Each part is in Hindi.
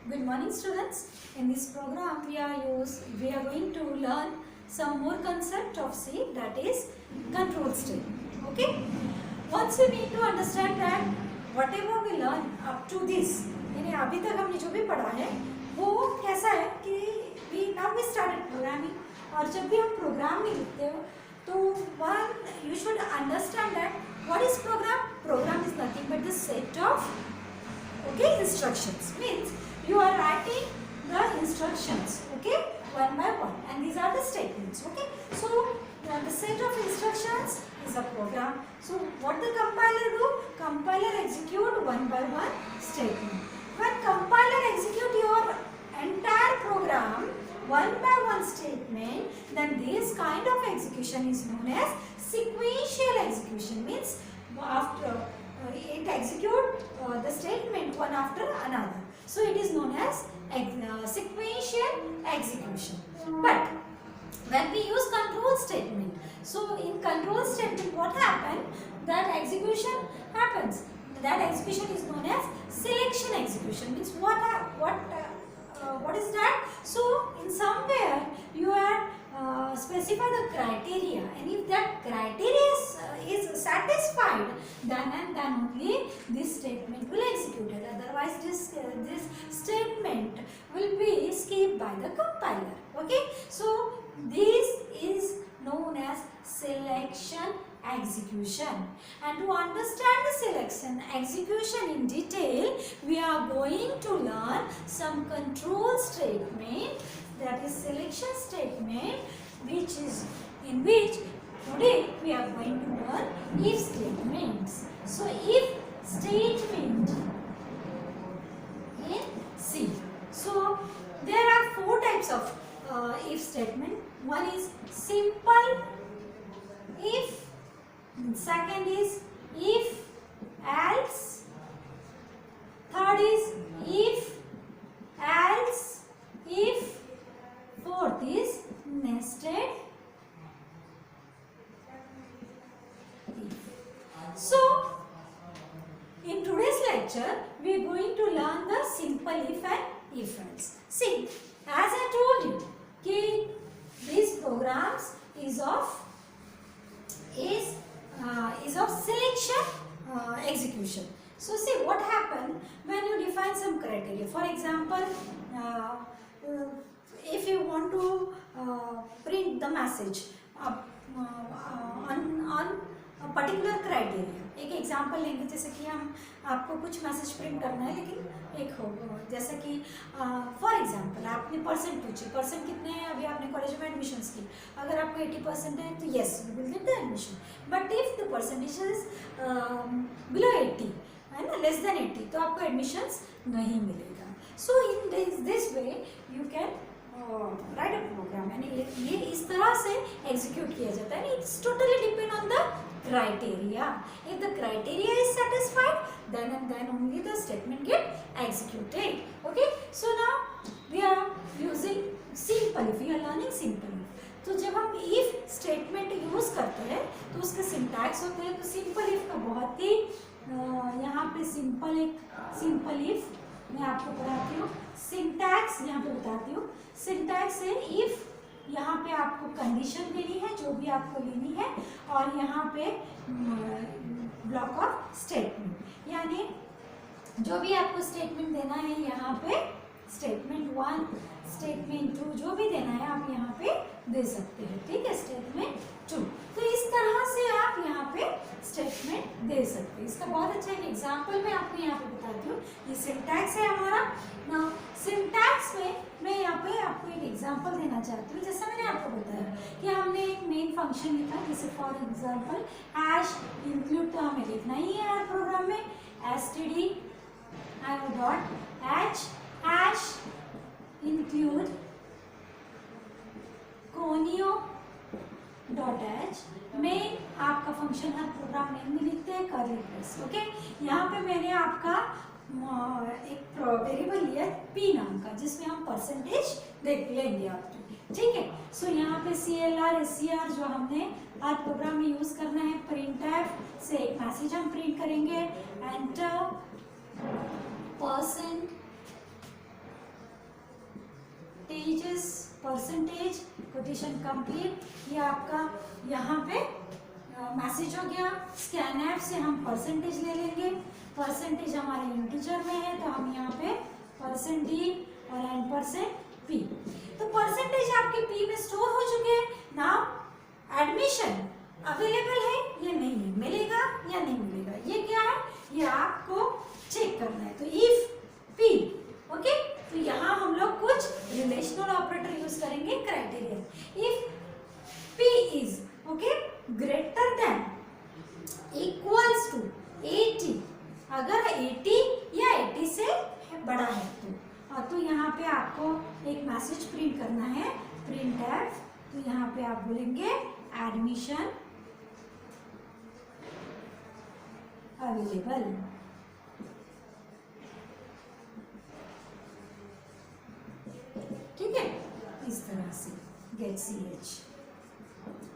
Good morning, students. In this program, we are going to learn some more concept of C, that is control statement. Okay. Once we need to understand that whatever we learn up to this, यानी अभी तक हमने जो भी पढ़ा है वो कैसा है कि now we started programming, और जब भी हम प्रोग्राम में लिखते हो तो one you should understand that what is program. Program is nothing but the set of instructions. Means you are writing the instructions, one by one, and these are the statements. So the set of instructions is a program. So what the compiler do? Compiler execute one by one statement. When compiler execute your entire program one by one statement, then this kind of execution is known as sequential execution. Means after it execute the statement one after another. So it is known as sequential execution. But when we use control statement, so in control statement what happen? That execution happens. That execution is known as selection execution. Means what is that? So in somewhere you are specify the criteria, and if that criteria is satisfied, then and then only this statement will execute it. Otherwise this statement will be skipped by the compiler. So this is known as selection execution. And to understand the selection execution in detail, we are going to learn some control statement, that is selection statement, which today we are going to learn if statements. So if statement in C. So there are four types of if statement. One is simple if, second is if else, third is if else if, fourth is nested if. So in today's lecture we are going to learn the simple if and if else. See, as I told you कि these programs is of selection execution. So see what happen when you define some criteria. For example, if you want to print the message on a particular criteria. एक एग्जाम्पल लेंगे, जैसे कि हम आपको कुछ मैसेज प्रिंट करना है, लेकिन एक हो जैसे कि फॉर एग्जांपल आपने परसेंट पूछे, परसेंट कितने हैं, अभी आपने कॉलेज में एडमिशन्स की, अगर आपको 80% है तो yes you will get the admission. But if the percentage is below 80 है ना, लेस देन 80, तो आपको एडमिशन्स नहीं मिलेगा. So in this way you can write a program, यानी ये इस तरह से एग्जीक्यूट किया जाता है. It's totally depend on the criteria. If the criteria is satisfied, then and then only the statement get executed. Okay. So now we are using simple if. We are learning simple if. तो जब हम if statement यूज करते हैं तो उसके सिंटैक्स होते हैं. तो सिंपल if का बहुत ही यहाँ पे सिंपल if मैं आपको बताती हूँ. सिंटैक्स यहाँ पे बताती हूँ. सिंटैक्स है if, यहाँ पे आपको कंडीशन देनी है जो भी आपको लेनी है, और यहाँ पे ब्लॉक ऑफ स्टेटमेंट, यानी जो भी आपको स्टेटमेंट देना है यहाँ पे स्टेटमेंट 1, स्टेटमेंट 2 जो भी देना है आप यहाँ पे दे सकते हैं. ठीक है, स्टेटमेंट 2. तो इस तरह से आप यहाँ पे स्टेटमेंट दे सकते हैं. इसका बहुत अच्छा एक एग्जाम्पल मैं आपको यहाँ पे बताती हूँ. ये सिंटैक्स है हमारा. ना सिंटैक्स में मैं यहाँ पे आपको एक एग्जांपल देना चाहती हूँ. जैसा मैंने आपको बताया कि हमने एक मेन फंक्शन लिखा, जैसे फॉर एग्जांपल हैश इंक्लूड, तो हमें लिखना ही है हर प्रोग्राम में std dot h hash include conio dot h. Main आपका फंक्शन हर प्रोग्राम नेम में लिखते हैं कर्ली ब्रेस. ओके, यहाँ पे मैंने आपका एक वेरिएबल लिया p नाम का, जिसमें हम परसेंटेज देख लेंगे आपको. ठीक है. सो यहाँ पे CLR SCR जो हमने हर प्रोग्राम में यूज करना है. printf से एक मैसेज हम प्रिंट करेंगे, एंटर %, परसेंटेज कोटेशन कंप्लीट, ये आपका यहाँ पे मैसेज हो गया। स्कैन ऐप से हम परसेंटेज ले लेंगे, परसेंटेज हमारे इंटीजर में है तो हम यहाँ पे परसेंट डी और %p। तो परसेंटेज आपके p में स्टोर हो चुके हैं। नाउ एडमिशन अवेलेबल है या नहीं है, मिलेगा या नहीं मिलेगा, ये क्या है, ये आपको चेक करना है। तो इफ p, ओके, तो यहाँ हम लोग कुछ रिलेशनल ऑपरेटर यूज करेंगे, criteria. If p is okay greater than equals to 80, अगर 80 या 80 से बड़ा है तो यहाँ पे आपको एक मैसेज प्रिंट करना है, प्रिंट एफ। तो यहाँ पे आप बोलेंगे एडमिशन अवेलेबल। ठीक है, इस तरह से गेट ch।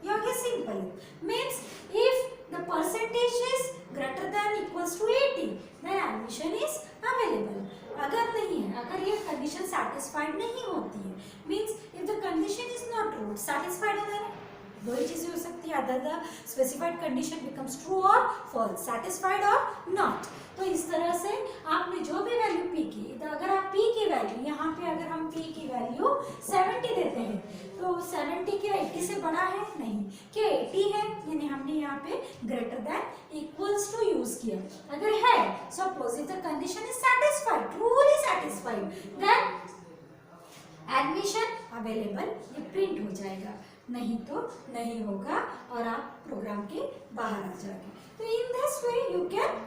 ये हो गया simple. Means if the percentage is greater than equals to 80 then admission is available. अगर नहीं है, अगर ये कंडीशन सेटिस्फाइड नहीं होती है, means if the condition is not true, satisfied होना है, दो ही चीजें हो सकती है, other the specified condition becomes true और फॉल्स, सेटिस्फाइड और नॉट। तो इस तरह से आपने जो भी वैल्यू p की, तो अगर आप p की वैल्यू यहाँ पे, अगर हम p की वैल्यू 70 देते हैं तो 70 क्या 80 से बड़ा है, नहीं, क्या 80 है, यानी हमने यहाँ पे greater than equals to use किया। अगर है, suppose if the condition is satisfied, truly satisfied, then admission available ये प्रिंट हो जाएगा, नहीं तो नहीं होगा और आप प्रोग्राम के बाहर आ जाएंगे। तो in this way you can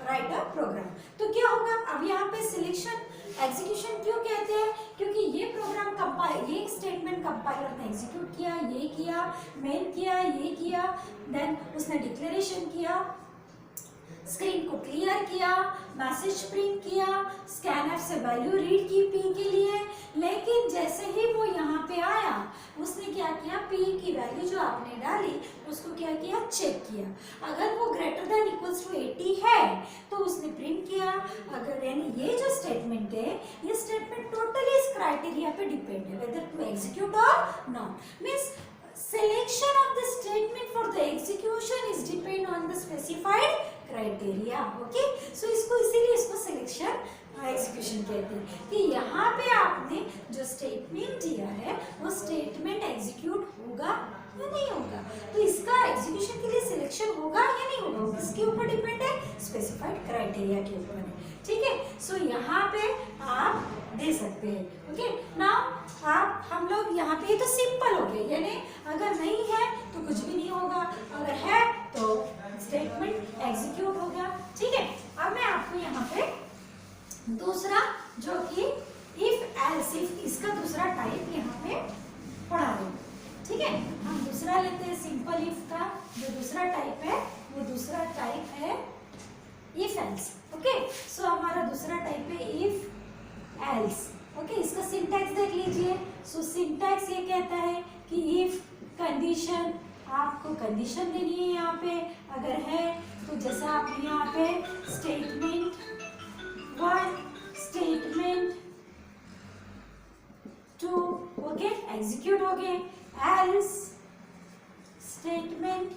write a program. तो क्या होगा, अब यहाँ पे सिलेक्शन एग्जीक्यूशन क्यों कहते हैं, क्योंकि ये प्रोग्राम कंपाइल, ये स्टेटमेंट कंपाइलर ने एग्जीक्यूट किया, ये किया, मेन किया, ये किया, देन उसने डिक्लेरेशन किया, स्क्रीन को क्लियर किया, मैसेज प्रिंट किया, स्कैन एफ से वैल्यू रीड की p के लिए, लेकिन जैसे ही वो यहाँ पे आया उसने क्या किया, p की वैल्यू जो आपने डाली उसको क्या किया, चेक किया। अगर वो ग्रेटर देन इक्वल्स टू 80 है तो उसने प्रिंट किया। अगर यानी ये जो स्टेटमेंट है, ये स्टेटमेंट टोटली इस क्राइटेरिया पे डिपेंड है, वेदर टू एग्जीक्यूट और not. Means selection of the statement for the execution is depend on the specified criteria, okay? So इसको इसीलिए इसको selection एग्जीक्यूशन कहते हैं कि यहाँ पे आपने जो स्टेटमेंट दिया है वो स्टेटमेंट एग्जीक्यूट होगा या नहीं होगा, तो इसका एग्जीक्यूशन के लिए सिलेक्शन होगा या नहीं होगा, किसके ऊपर डिपेंड है, स्पेसिफाइड क्राइटेरिया के ऊपर है। ठीक है, सो यहाँ पे आप दे सकते हैं। ओके, नाउ आप हम लोग यहाँ पे, तो सिंपल हो गए, यानी अगर नहीं है तो कुछ भी नहीं होगा, अगर है तो स्टेटमेंट एग्जीक्यूट होगा। ठीक है, अब मैं आपको यहाँ पे दूसरा जो कि इफ एल्स इफ, इसका दूसरा टाइप यहाँ पे पढ़ा रही हूँ। ठीक है, हम दूसरा लेते हैं सिंपल इफ का, जो दूसरा टाइप है वो दूसरा टाइप है इफ एल्स। ओके, सो हमारा दूसरा टाइप है इफ एल्स। ओके, इसका सिंटैक्स देख लीजिए। सो सिंटैक्स ये कहता है कि इफ कंडीशन, आपको कंडीशन देनी है यहाँ पे, अगर है तो जैसा आप यहाँ पे स्टेटमेंट 1, स्टेटमेंट 2, ओके, एग्जीक्यूट हो गए, एल्स स्टेटमेंट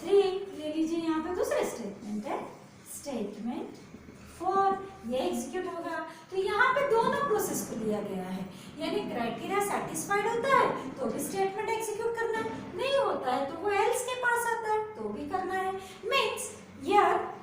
3 ले लीजिए, यहाँ पे दूसरा स्टेटमेंट है स्टेटमेंट 4, ये एग्जीक्यूट होगा। तो यहाँ पे दोनों प्रोसेस को लिया गया है, यानी क्राइटेरिया सेटिस्फाइड होता है तो भी स्टेटमेंट एग्जीक्यूट करना है, नहीं होता है तो वो एल्स के पास आता है तो भी करना है। Means here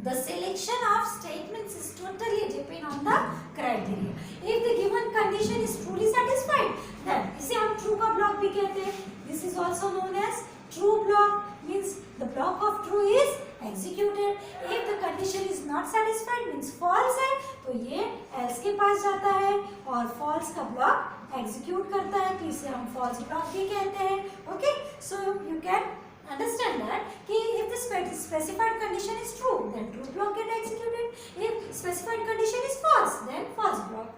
the selection of statements is totally depend on the criteria. If the given condition is truly satisfied, then इसे हम true का block भी कहते हैं। This is also known as true block, means the block of true is executed. If the condition is not satisfied, means false है, तो ये else के पास जाता है और false का block execute करता है, तो इसे हम false block भी कहते हैं। Okay, so you can understand that कि if the specified condition is true, then true block get executed. If specified condition is false, then false block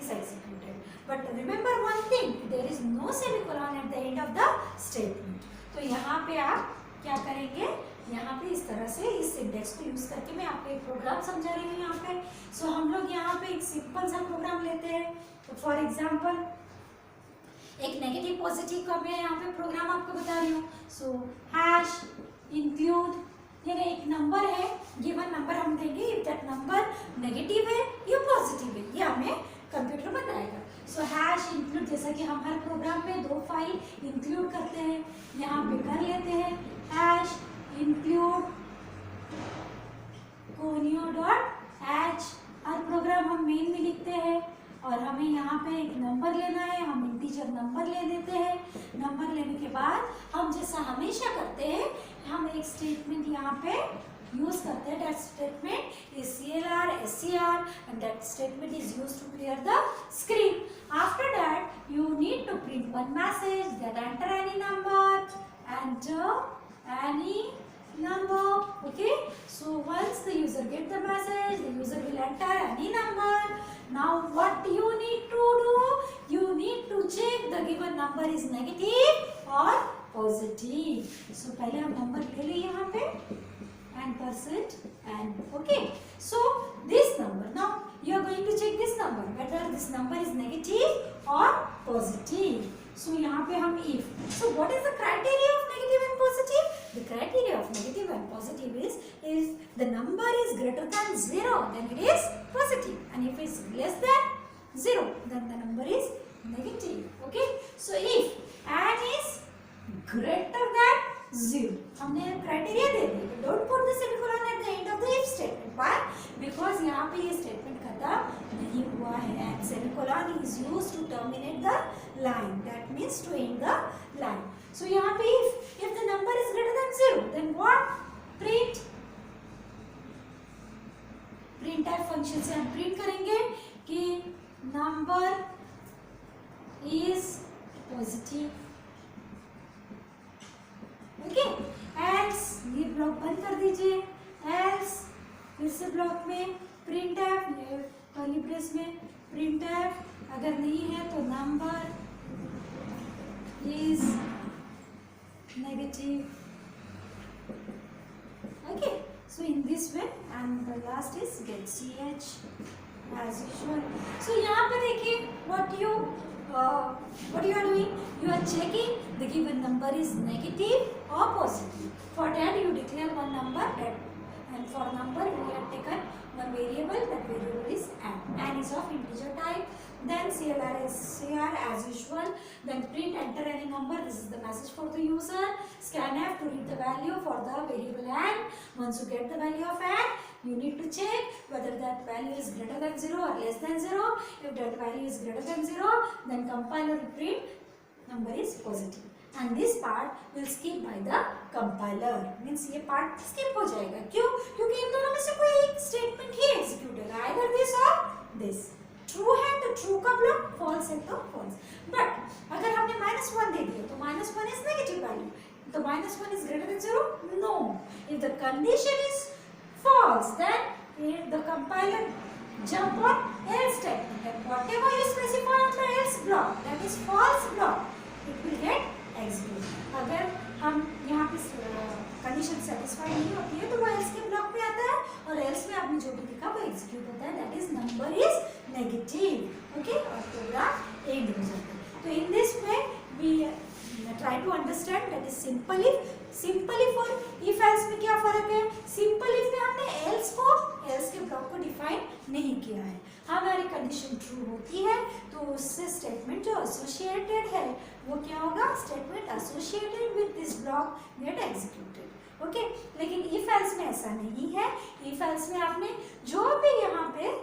is executed. But remember one thing, there is no semicolon at the end of the statement. तो यहाँ पे आप क्या करेंगे, यहाँ पे इस तरह से इस इंडेक्स को यूज करके मैं आपको एक प्रोग्राम समझा रही हूँ यहाँ पे। सो हम लोग यहाँ पे एक सिंपल सा प्रोग्राम लेते हैं। तो फॉर एग्जाम्पल एक नेगेटिव पॉजिटिव का मैं यहाँ पे प्रोग्राम आपको बता रही हूँ। सो हैश इंक्लूड, यानी एक नंबर है, गिवन नंबर हम देंगे, इफ दैट नंबर नेगेटिव है या पॉजिटिव है ये हमें कंप्यूटर बताएगा। सो हैश इंक्लूड, जैसा कि हम हर प्रोग्राम में 2 फाइल इंक्लूड करते हैं, यहाँ पे कर लेते हैं हैश इंक्लूड conio.h। हर प्रोग्राम हम मेन में लिखते हैं और हमें यहाँ पे एक नंबर लेना है, हम इंटीजर नंबर ले लेते हैं। नंबर लेने के बाद हम जैसा हमेशा करते हैं, हम एक स्टेटमेंट यहाँ पे यूज करते हैं। That statement is CLR SCR and that statement is used to clear the screen. After that you need to print one message that enter any number, enter any number. Okay, so once the user get the message, the user will enter any number. Now what you need to do, you need to check the given number is negative or positive. So पहले हम नंबर ले लें यहाँ पे and percent and okay. So this number, now you are going to check this number whether this number is negative or positive. So यहाँ पे हम if. So what is the criteria of negative and positive? The criteria of negative and positive is the number is greater than 0, then it is positive, and if it's less than 0, then the number is negative. Okay. So if n is greater than 0, हमने criteria they the. Don't put the semicolon at the end of the if statement. Why? Because यहाँ पे ये स्टेटमेंट खत्म नहीं हुआ है and semicolon is used to terminate the line. That means to end the line. So यहाँ पे if the number is greater than 0, then what? Print. printf function से हम प्रिंट करेंगे कि number is positive. Okay, else ये ब्लॉक बंद कर दीजिए। एल्स फिर से ब्लॉक में printf, कर्ली ब्रेस में printf, अगर नहीं है तो number is negative. Okay, so in this way and the last is get ch as usual. So यहाँ पे देखिए what you are doing, you are checking the given number is negative or positive. For that you declare one number that, and for number we have taken one variable, that variable is n is of integer type. Then CLR SCR as usual, then print enter any number. This is the message for the user. Scanf to read the value for the variable n. Once you get the value of n, you need to check whether that value is greater than 0 or less than 0. If that value is greater than 0, then compiler will print number is positive. And this part will skip by the compiler. Means ये part skip हो जाएगा। क्यों? क्योंकि इन दोनों में से कोई एक statement ही execute होगा, either this or this. True है तो ट्रू का ब्लॉक, फॉल्स है तो फॉल्स। बट अगर हमने -1 दे दिया तो -1 इज नेगेटिव वैल्यू, तो -1 is greater than 0? No. If the condition is false, then the compiler jump on else statement and whatever you specify on the else block, that is false block, it will get execute. अगर हम यहाँ पे कंडीशन सेटिस्फाई नहीं होती है तो वो एल्स के ब्लॉक में आता है और एल्स में आपने जो भी लिखा वो एग्जीक्यूट होता है, that is number is negative. Okay, और प्रोग्राम एंड हो जाता है। तो in this way we try to understand that is simple if. Simple if और इफ एल्स में क्या फर्क है? सिंपल इफ में हमने एल्स के ब्लॉक को डिफाइन नहीं किया है। हमारी कंडीशन ट्रू होती है तो उससे स्टेटमेंट जो एसोसिएटेड है वो क्या होगा? Statement associated with this block get executed. Okay, लेकिन इफ एल्स में ऐसा नहीं है। इफ एल्स में आपने जो भी यहाँ पे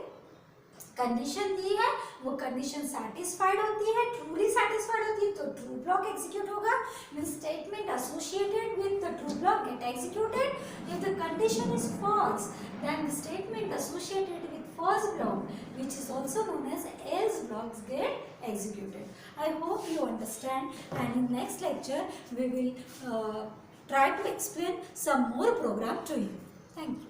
कंडीशन दी है वो कंडीशन सैटिस्फाइड होती है, ट्रूली सैटिस्फाइड होती है तो ट्रू ब्लॉक एग्जीक्यूट होगा। When statement associated with the true block get executed. If the condition is false, then the statement associated with first block which is also known as else blocks get executed. I hope you understand, and in next lecture we will try to explain some more program to you. Thank you.